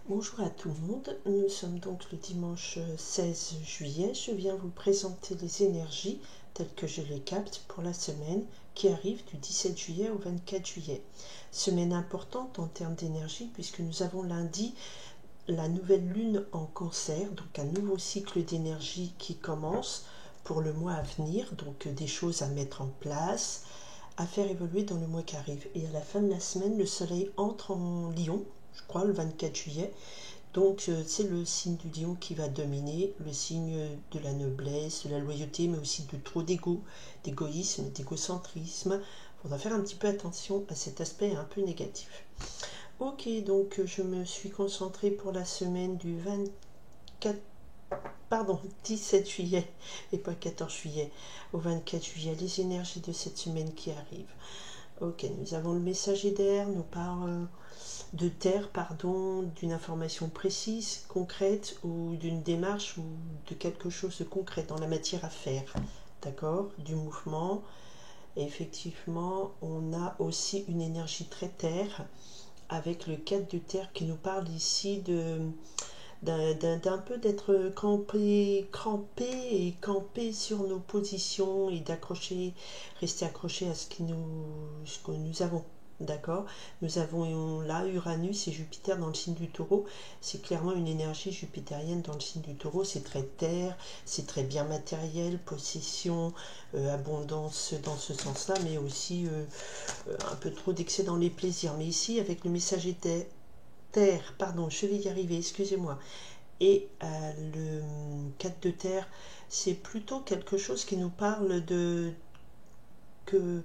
Bonjour à tout le monde, nous sommes donc le dimanche 16 juillet. Je viens vous présenter les énergies telles que je les capte pour la semaine qui arrive du 17 juillet au 24 juillet. Semaine importante en termes d'énergie puisque nous avons lundi la nouvelle lune en cancer, donc un nouveau cycle d'énergie qui commence pour le mois à venir, donc des choses à mettre en place, à faire évoluer dans le mois qui arrive. Et à la fin de la semaine, le soleil entre en Lion, je crois, le 24 juillet. Donc c'est le signe du lion qui va dominer, le signe de la noblesse, de la loyauté, mais aussi de trop d'égoïsme, d'égocentrisme. Il faudra faire un petit peu attention à cet aspect un peu négatif. Ok, donc je me suis concentrée pour la semaine du 17 juillet et pas 14 juillet au 24 juillet, les énergies de cette semaine qui arrivent. Ok, nous avons le messager d'air, nous parle de terre, d'une information précise, concrète ou d'une démarche ou de quelque chose de concret dans la matière à faire, d'accord, du mouvement. Et effectivement, on a aussi une énergie très terre avec le 4 de terre qui nous parle ici d'un peu d'être crampé et campé sur nos positions et d'accrocher, rester accroché à ce que nous avons. D'accord, nous avons là Uranus et Jupiter dans le signe du Taureau. C'est clairement une énergie jupitérienne dans le signe du Taureau. C'est très terre, c'est très bien matériel, possession, abondance dans ce sens-là, mais aussi un peu trop d'excès dans les plaisirs. Mais ici, avec le messager terre, pardon, je vais y arriver, excusez-moi, et le 4 de terre, c'est plutôt quelque chose qui nous parle de que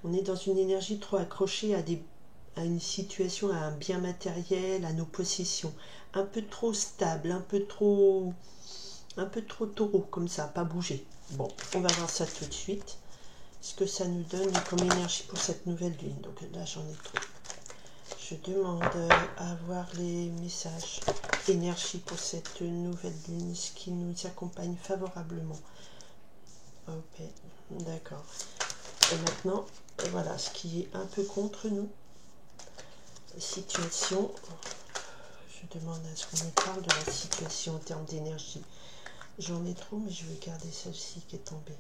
on est dans une énergie trop accrochée à une situation, à un bien matériel, à nos possessions, un peu trop stable, un peu trop taureau, comme ça, pas bouger. Bon, on va voir ça tout de suite. Ce que ça nous donne comme énergie pour cette nouvelle lune. Donc là, j'en ai trop. Je demande à voir les messages énergie pour cette nouvelle lune, ce qui nous accompagne favorablement. Ok, d'accord. Et maintenant, voilà ce qui est un peu contre nous. Situation. Je demande à ce qu'on me parle de la situation en termes d'énergie. J'en ai trop, mais je vais garder celle-ci qui est tombée.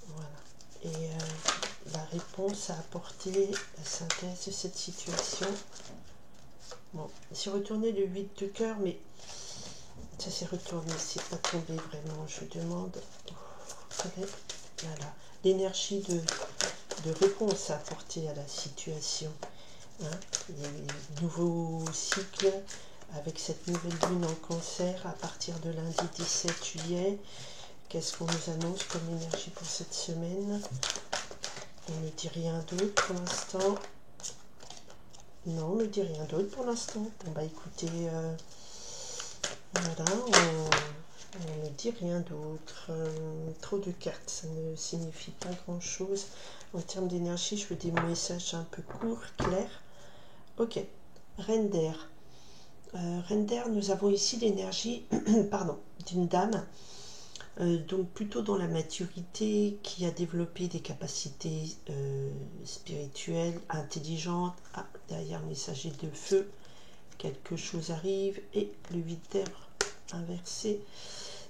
Voilà. Et la réponse à apporter, la synthèse de cette situation. Bon, c'est retourné le 8 de cœur, mais ça s'est retourné, c'est pas tombé vraiment. Je demande, voilà, l'énergie de réponse à apporter à la situation. Hein, les nouveaux cycles avec cette nouvelle lune en cancer à partir de lundi 17 juillet. Qu'est-ce qu'on nous annonce comme énergie pour cette semaine? On ne dit rien d'autre pour l'instant. Non, on ne dit rien d'autre pour l'instant. Bon bah écoutez, voilà, on ne dit rien d'autre. Trop de cartes, ça ne signifie pas grand-chose. En termes d'énergie, je veux des messages un peu courts, clairs. Ok, Reine d'air. Reine d'air, nous avons ici l'énergie d'une dame, donc plutôt dans la maturité, qui a développé des capacités spirituelles, intelligentes. Ah, derrière messager de feu, quelque chose arrive, et le 8 d'air inversé.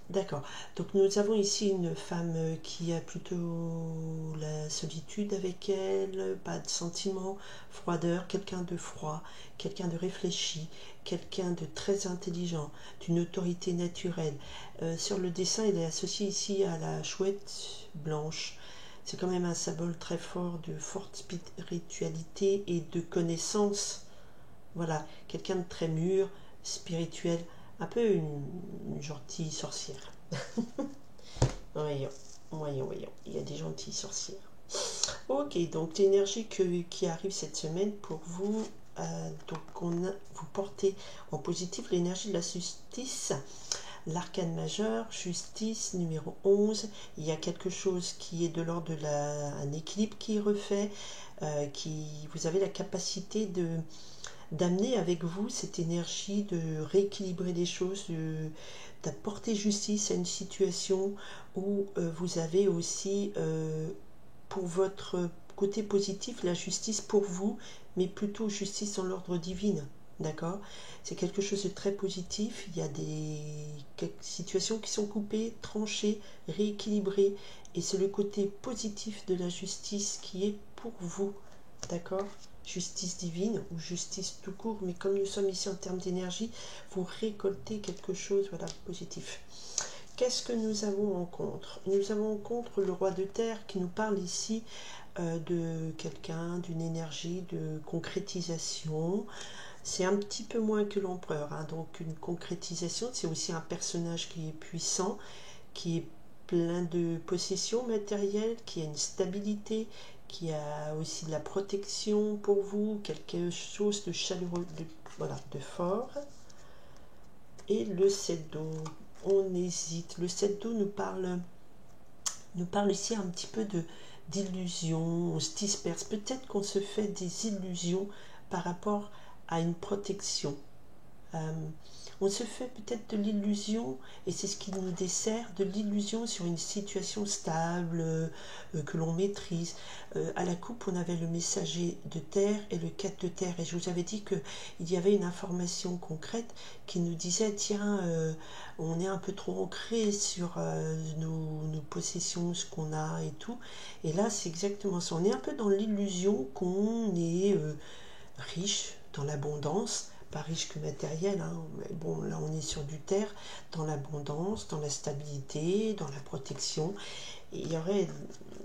D'accord, donc nous avons ici une femme qui a plutôt la solitude avec elle, pas de sentiments, froideur, quelqu'un de froid, quelqu'un de réfléchi, quelqu'un de très intelligent, d'une autorité naturelle. Sur le dessin, il est associé ici à la chouette blanche. C'est quand même un symbole très fort de forte spiritualité et de connaissance. Voilà, quelqu'un de très mûr, spirituel, un peu une gentille sorcière. Voyons, il y a des gentilles sorcières. Ok, donc l'énergie qui arrive cette semaine pour vous, donc vous portez en positif l'énergie de la justice, l'arcane majeur, justice numéro 11. Il y a quelque chose qui est de l'ordre de un équilibre qui est refait, vous avez la capacité d'amener avec vous cette énergie de rééquilibrer les choses, d'apporter justice à une situation où vous avez aussi pour votre côté positif la justice pour vous, mais plutôt justice dans l'ordre divin. D'accord? C'est quelque chose de très positif. Il y a quelques situations qui sont coupées, tranchées, rééquilibrées. Et c'est le côté positif de la justice qui est pour vous. D'accord? Justice divine ou justice tout court. Mais comme nous sommes ici en termes d'énergie, vous récoltez quelque chose, voilà, positif. Qu'est-ce que nous avons en contre? Nous avons en contre le roi de terre qui nous parle ici de quelqu'un, d'une énergie de concrétisation. C'est un petit peu moins que l'empereur, hein. Donc une concrétisation, c'est aussi un personnage qui est puissant, qui est plein de possessions matérielles, qui a une stabilité, qui a aussi de la protection pour vous, quelque chose de chaleureux, voilà, de fort. Et le 7 d'eau, on hésite. Le 7 d'eau nous parle ici un petit peu d'illusions, on se disperse. Peut-être qu'on se fait des illusions par rapport à une protection. On se fait peut-être de l'illusion, et c'est ce qui nous dessert, de l'illusion sur une situation stable, que l'on maîtrise. À la coupe, on avait le messager de terre et le 4 de terre, et je vous avais dit qu'il y avait une information concrète qui nous disait, tiens, on est un peu trop ancré sur nos possessions, ce qu'on a et tout, et là c'est exactement ça, on est un peu dans l'illusion qu'on est riche, dans l'abondance, pas riche que matériel, hein, mais bon, là on est sur du terre, dans l'abondance, dans la stabilité, dans la protection. Et il y aurait,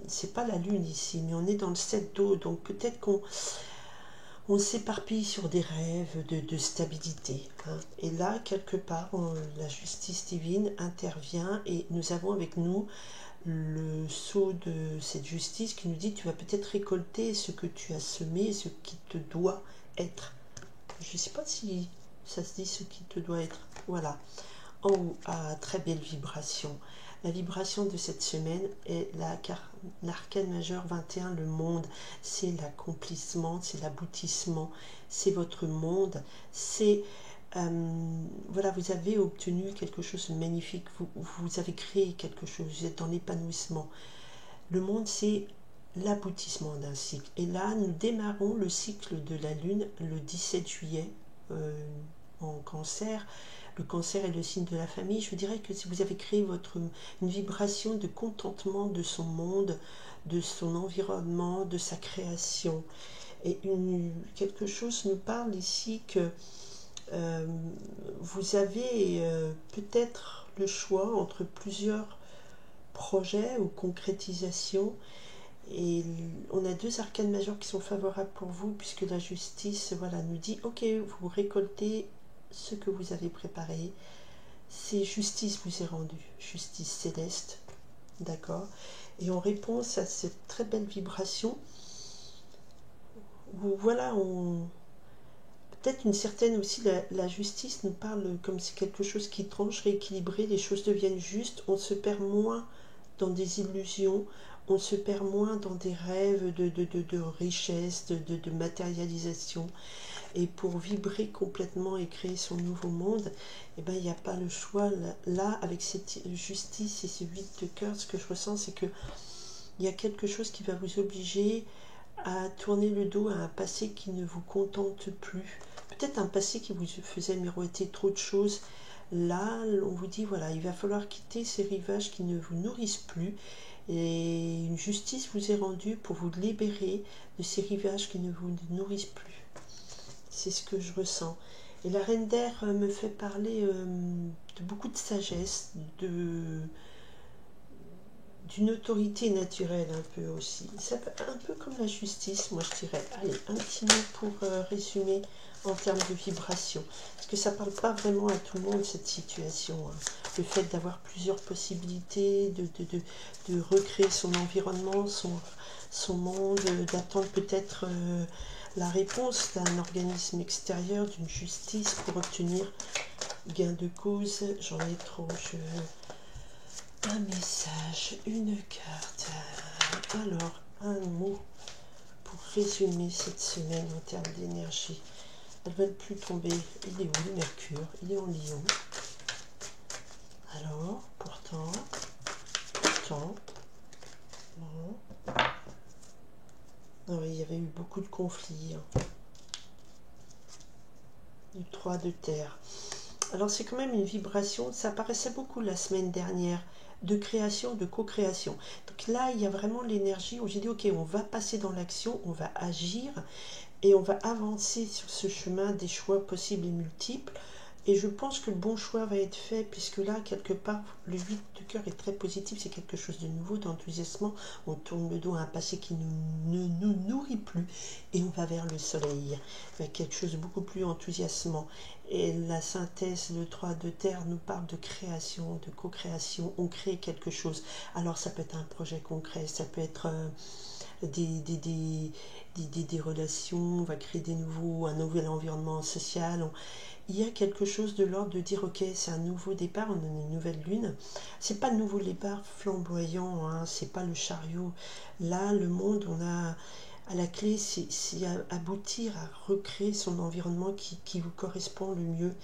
c'est pas la lune ici, mais on est dans le 7 d'eau, donc peut-être qu'on s'éparpille sur des rêves de stabilité, hein. Et là, quelque part, la justice divine intervient et nous avons avec nous le sceau de cette justice qui nous dit, tu vas peut-être récolter ce que tu as semé, ce qui te doit être. Je ne sais pas si ça se dit ce qui te doit être. Voilà. En haut, très belle vibration. La vibration de cette semaine est l'arcane majeur 21, le monde. C'est l'accomplissement, c'est l'aboutissement, c'est votre monde. C'est, voilà, vous avez obtenu quelque chose de magnifique, vous avez créé quelque chose, vous êtes dans l'épanouissement. Le monde, c'est l'aboutissement d'un cycle. Et là, nous démarrons le cycle de la Lune le 17 juillet en Cancer. Le Cancer est le signe de la famille. Je vous dirais que si vous avez créé une vibration de contentement de son monde, de son environnement, de sa création. Et quelque chose nous parle ici que vous avez peut-être le choix entre plusieurs projets ou concrétisations. Et on a deux arcanes majeures qui sont favorables pour vous, puisque la justice, voilà, nous dit, ok, vous récoltez ce que vous avez préparé, c'est justice vous est rendue, justice céleste, d'accord. Et en réponse à cette très belle vibration, où voilà, peut-être une certaine aussi, la justice nous parle comme c'est quelque chose qui tranche, rééquilibré, les choses deviennent justes, on se perd moins dans des illusions, on se perd moins dans des rêves de richesse, de matérialisation. Et pour vibrer complètement et créer son nouveau monde, eh ben, il n'y a pas le choix. Là, avec cette justice et ce 8 de cœur, ce que je ressens, c'est qu'il y a quelque chose qui va vous obliger à tourner le dos à un passé qui ne vous contente plus. Peut-être un passé qui vous faisait miroiter trop de choses. Là, on vous dit, voilà, il va falloir quitter ces rivages qui ne vous nourrissent plus. Et une justice vous est rendue pour vous libérer de ces rivages qui ne vous nourrissent plus. C'est ce que je ressens. Et la reine d'air me fait parler de beaucoup de sagesse, d'une autorité naturelle un peu aussi. Ça peut, un peu comme la justice, moi je dirais. Allez, un petit mot pour résumer en termes de vibration. Parce que ça ne parle pas vraiment à tout le monde, cette situation, hein. Le fait d'avoir plusieurs possibilités, de recréer son environnement, son monde, d'attendre peut-être la réponse d'un organisme extérieur, d'une justice pour obtenir gain de cause. J'en ai trop, je veux un message, une carte. Alors, un mot pour résumer cette semaine en termes d'énergie. Elles ne veulent plus tomber. Il est où le Mercure? Il est en Lion. Alors, pourtant, non. Ah oui, il y avait eu beaucoup de conflits, hein. du 3 de terre. Alors c'est quand même une vibration, ça apparaissait beaucoup la semaine dernière, de création, de co-création. Donc là, il y a vraiment l'énergie où j'ai dit, ok, on va passer dans l'action, on va agir et on va avancer sur ce chemin des choix possibles et multiples. Et je pense que le bon choix va être fait, puisque là, quelque part, le 8 de cœur est très positif, c'est quelque chose de nouveau, d'enthousiasmant. On tourne le dos à un passé qui ne nous nourrit plus, et on va vers le soleil, avec quelque chose de beaucoup plus enthousiasmant. Et la synthèse, le 3 de terre, nous parle de création, de co-création. On crée quelque chose. Alors, ça peut être un projet concret, ça peut être des relations, on va créer un nouvel environnement social. Il y a quelque chose de l'ordre de dire, ok, c'est un nouveau départ, on a une nouvelle lune. C'est pas le nouveau départ flamboyant, hein, c'est pas le chariot. Là, le monde, on a à la clé, c'est aboutir à recréer son environnement qui vous correspond le mieux.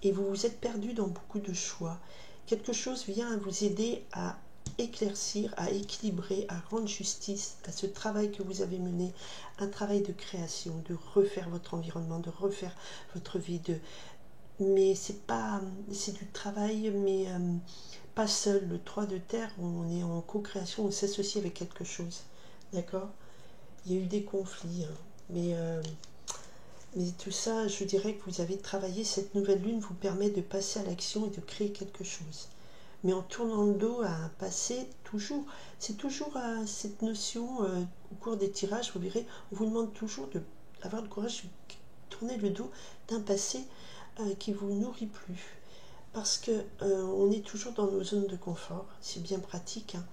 Et vous vous êtes perdu dans beaucoup de choix. Quelque chose vient vous aider à éclaircir, à équilibrer, à rendre justice à ce travail que vous avez mené, un travail de création, de refaire votre environnement, de refaire votre vie, mais c'est du travail, mais pas seul. Le 3 de terre, on est en co-création, on s'associe avec quelque chose, d'accord? Il y a eu des conflits, hein, mais tout ça, je dirais que vous avez travaillé, cette nouvelle lune vous permet de passer à l'action et de créer quelque chose. Mais en tournant le dos à un passé, c'est toujours cette notion, au cours des tirages, vous verrez, on vous demande toujours d'avoir le courage de tourner le dos d'un passé qui ne vous nourrit plus. Parce que on est toujours dans nos zones de confort, c'est bien pratique, hein.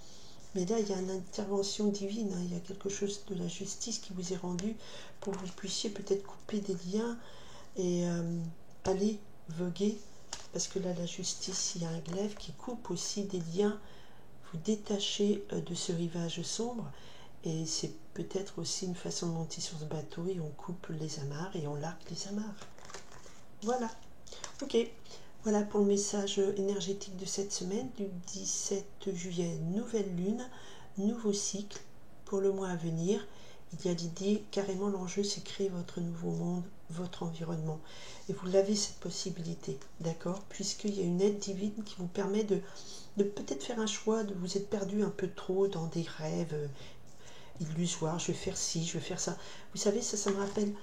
Mais là, il y a une intervention divine, hein, il y a quelque chose de la justice qui vous est rendu pour que vous puissiez peut-être couper des liens et aller voguer. Parce que là, la justice, il y a un glaive qui coupe aussi des liens, vous détachez de ce rivage sombre. Et c'est peut-être aussi une façon de monter sur ce bateau et on coupe les amarres et on largue les amarres. Voilà. Ok. Voilà pour le message énergétique de cette semaine du 17 juillet. Nouvelle lune, nouveau cycle pour le mois à venir. Il y a l'idée, carrément l'enjeu, c'est créer votre nouveau monde, votre environnement. Et vous l'avez cette possibilité, d'accord? Puisqu'il y a une aide divine qui vous permet de peut-être faire un choix, de vous être perdu un peu trop dans des rêves illusoires. Je vais faire ci, je vais faire ça. Vous savez, ça me rappelle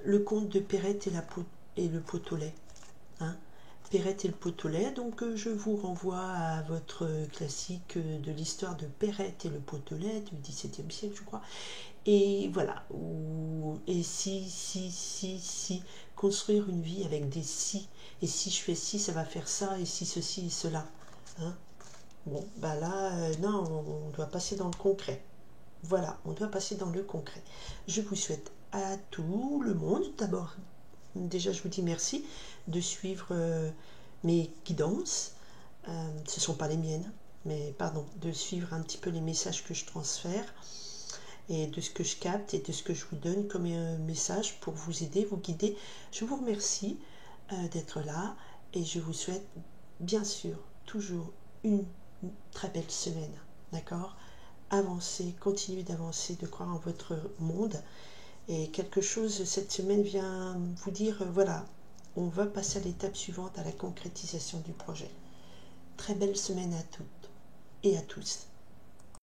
le conte de Perrette et le pot au lait. Hein? Perrette et le pot au lait, donc je vous renvoie à votre classique de l'histoire de Perrette et le pot au lait du XVIIe siècle, je crois. Et voilà, et si, construire une vie avec des si, et si je fais ci, ça va faire ça, et si ceci et cela. Hein? Bon, bah là, non, on doit passer dans le concret. Voilà, on doit passer dans le concret. Je vous souhaite à tout le monde, d'abord, déjà je vous dis merci de suivre mes guidances, ce ne sont pas les miennes, mais pardon, de suivre un petit peu les messages que je transfère et de ce que je capte et de ce que je vous donne comme message pour vous aider, vous guider. Je vous remercie d'être là et je vous souhaite bien sûr toujours une très belle semaine, d'accord? Avancez, continuez d'avancer, de croire en votre monde. Et quelque chose cette semaine vient vous dire, voilà, on va passer à l'étape suivante, à la concrétisation du projet. Très belle semaine à toutes et à tous.